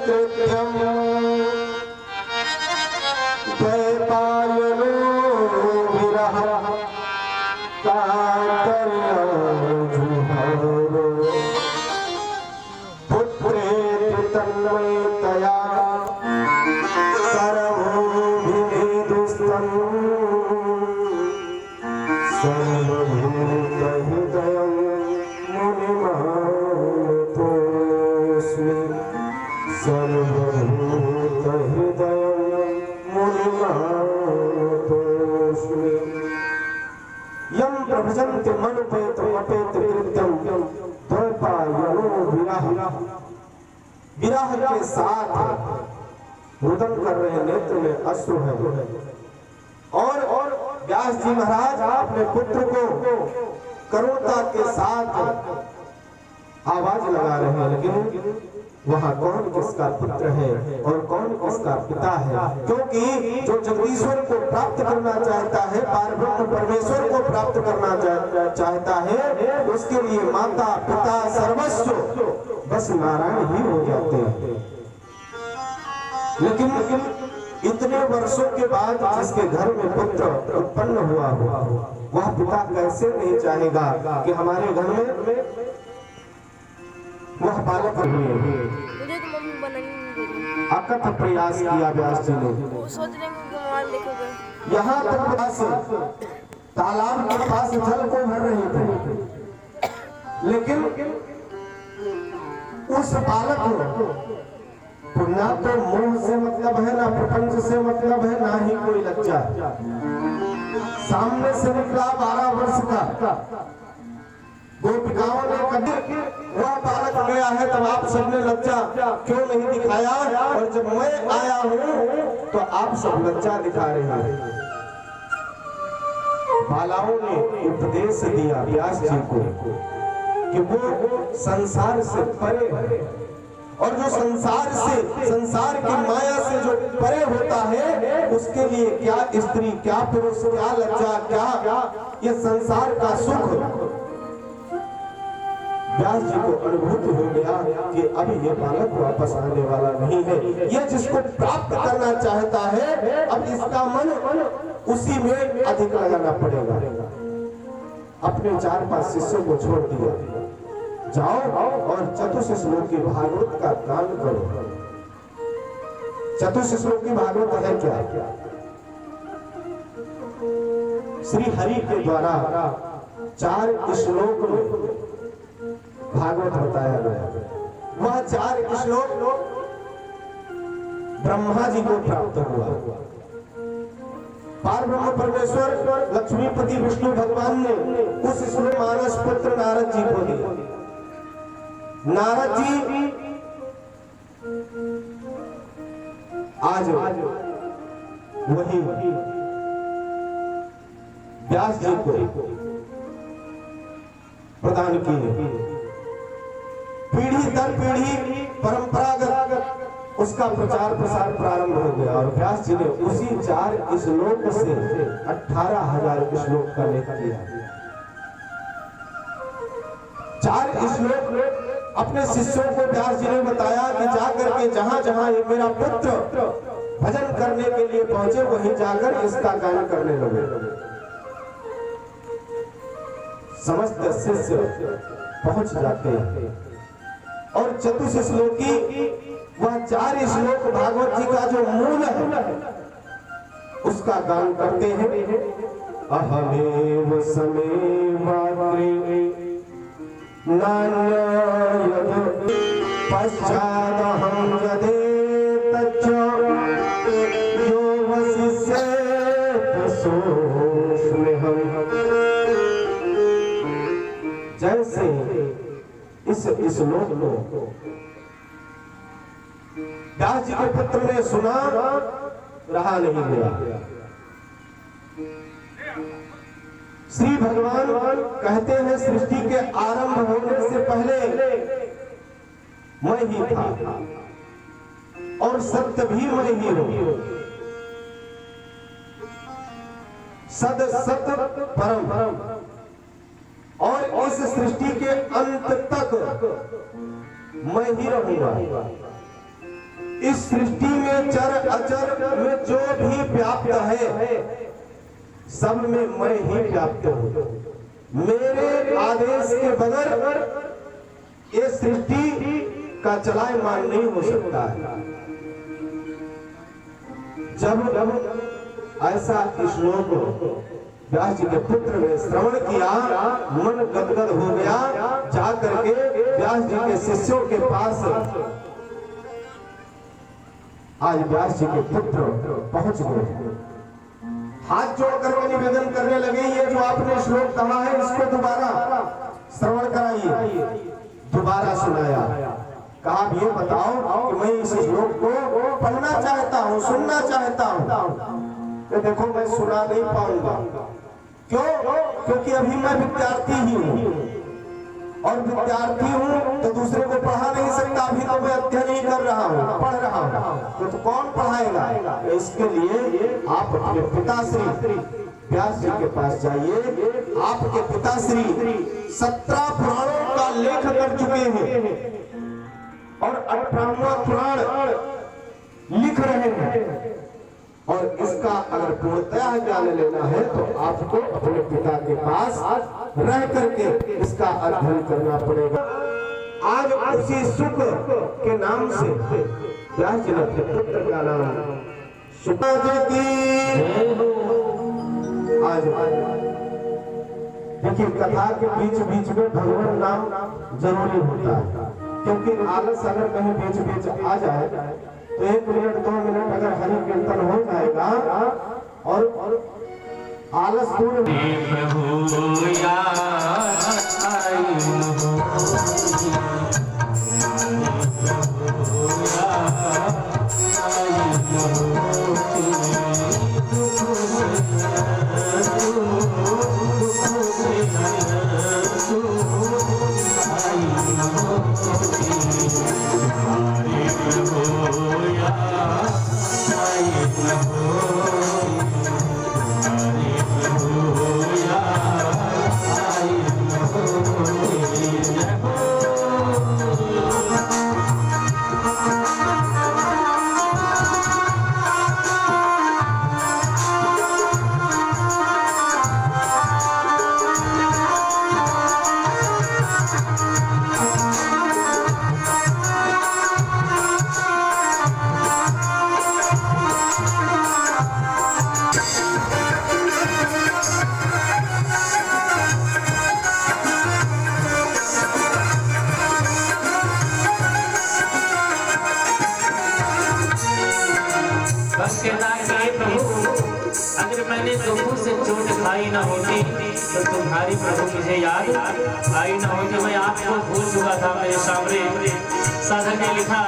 कृत्यं द्वैपायनो विरहः कातर्यजुहारो पुत्रेति तन्मयतया सर्वोऽभिनेदुस्तं सर्वभूतहृदयं मुनिमानतोऽस्मि सर्वभूतहृदयं मुनिमानतोऽस्मि यं प्रभजन्ति मनुपेतमपेत कृत्यं द्वैपायनो विरह। विरह के साथ रुदन कर रहे नेत्र में अश्रु है। और व्यास जी महाराज अपने पुत्र को करुणता के साथ आवाज लगा रहे हैं, लेकिन वहाँ कौन किसका पुत्र है और कौन किसका पिता है? क्योंकि जो जगदीश्वर को प्राप्त करना चाहता है, पारब्रह्म परमेश्वर को प्राप्त करना चाहता है, उसके लिए माता पिता सर्वस्व बस नारायण ही हो जाते हैं। लेकिन इतने वर्षों के बाद जिसके घर में पुत्र उत्पन्न हुआ वह पिता कैसे नहीं चाहेगा कि हमारे घर में वह बालक हुए। मुझे तो मम्मी बनानी नहीं दे रही। अकथ प्रयास किया व्यास जी ने। वो सोच रहे हैं कि मोबाइल देखोगे। यहाँ तक व्यास तालाब के पास जल को भर रहे थे, लेकिन उस बालक को ना तो मोह से मतलब है, ना प्रपंच से मतलब है, ना ही कोई लज्जा। सामने से निकला 12 वर्ष का, गोपिकाओं ने कभी वह बालक गया है तब आप सबने लज्जा क्यों नहीं दिखाया, और जब मैं आया हूँ तो आप सब लज्जा दिखा रहे हैं। बालाओं ने उपदेश दिया व्यास जी को कि वो संसार से परे है, और जो संसार की माया से जो परे होता है उसके लिए क्या स्त्री, क्या पुरुष, क्या लज्जा, क्या ये संसार का सुख। व्यास जी को अनुभूति हो गया कि अभी ये बालक वापस आने वाला नहीं है। ये जिसको प्राप्त करना चाहता है, अब इसका मन उसी में अधिक लगाना पड़ेगा। अपने 4-5 शिष्यों को छोड़ दिया, जाओ और चतुश्लोकी भागवत का गान करो। चतुश्लोकी भागवत है क्या? श्री हरि के द्वारा 4 श्लोक में भागवत बताया गया। वह 4 श्लोक ब्रह्मा जी को प्राप्त हुआ। पारब्रह्म परमेश्वर लक्ष्मीपति विष्णु भगवान ने उस श्लोक मानस पुत्र नारद जी को दिया। नारद जी आज वही व्यास जी को प्रदान किए। पीढ़ी दर पीढ़ी परंपरागत उसका प्रचार प्रसार प्रारंभ हो गया, और व्यास जी ने उसी 4 श्लोक से 18,000 श्लोक का लेख किया। 4 श्लोक अपने शिष्यों को व्यास जी ने बताया कि जाकर के जहां जहां ये मेरा पुत्र भजन करने के लिए पहुंचे वहीं जाकर इसका गान करने लगे। समस्त शिष्य पहुंच जाते हैं और चतुश्लोकी वह 4 श्लोक भागवत जी का जो मूल है उसका गान करते हैं। अहमेव समेवाग्रे नान्ययद पश्चादहं यदेतच्च यो वसिष्येत सोऽस्म्यहम्। जैसे इस श्लोक को व्यास जी के पुत्र ने सुना, रहा नहीं गया। श्री भगवान कहते हैं सृष्टि के आरंभ होने से पहले मैं ही था और सत्य भी मैं ही हूं। सद सत परम, और इस सृष्टि के अंत तक मैं ही रहूंगा। इस सृष्टि में चर अचर में जो भी व्याप्त है सब में मैं ही व्याप्त हूं। मेरे आदेश के बगैर ये सृष्टि का चलायमान नहीं हो सकता है। जब ऐसा श्लोक व्यास जी के पुत्र ने श्रवण किया, मन गदगद हो गया। जाकर के व्यास जी के शिष्यों के पास आज व्यास जी के पुत्र पहुंच गए, हाथ जोड़ करके निवेदन करने लगे, ये जो आपने श्लोक कहा है इसको दोबारा श्रवण कराइए। दोबारा सुनाया, कहा अब ये बताओ कि मैं इस श्लोक को पढ़ना चाहता हूँ, सुनना चाहता हूँ। तो देखो मैं सुना नहीं पाऊंगा। क्यों? क्योंकि अभी मैं विद्यार्थी ही हूँ, और विद्यार्थी हूँ तो दूसरे को पढ़ा नहीं सकता। अभी तो मैं अध्ययन ही कर रहा हूँ, पढ़ रहा हूँ, तो कौन पढ़ाएगा? इसके लिए आप अपने पिताश्री व्यास जी के पास जाइए। आपके पिताश्री 17 पुराणों का लेख कर चुके हैं और 18वां पुराण लिख रहे हैं, और इसका अगर पूर्णतः ज्ञान लेना है तो आपको अपने पिता के पास रह करके इसका अध्ययन करना पड़ेगा। आज उसी सुख के नाम से व्यास जी ने अपने पुत्र का नाम सुखा जी की। आज देखिए, कथा के बीच बीच में भगवान नाम जरूरी होता है, क्योंकि आलस अगर कहीं बीच बीच आ जाए तो 1 मिनट 2 मिनट अगर हरि कीर्तन हो जाएगा और आलस दूर आई न होती तो तुम्हारी प्रभु मुझे याद आई न होती। मैं आपको भूल चुका था मेरे सामने। साधक ने लिखा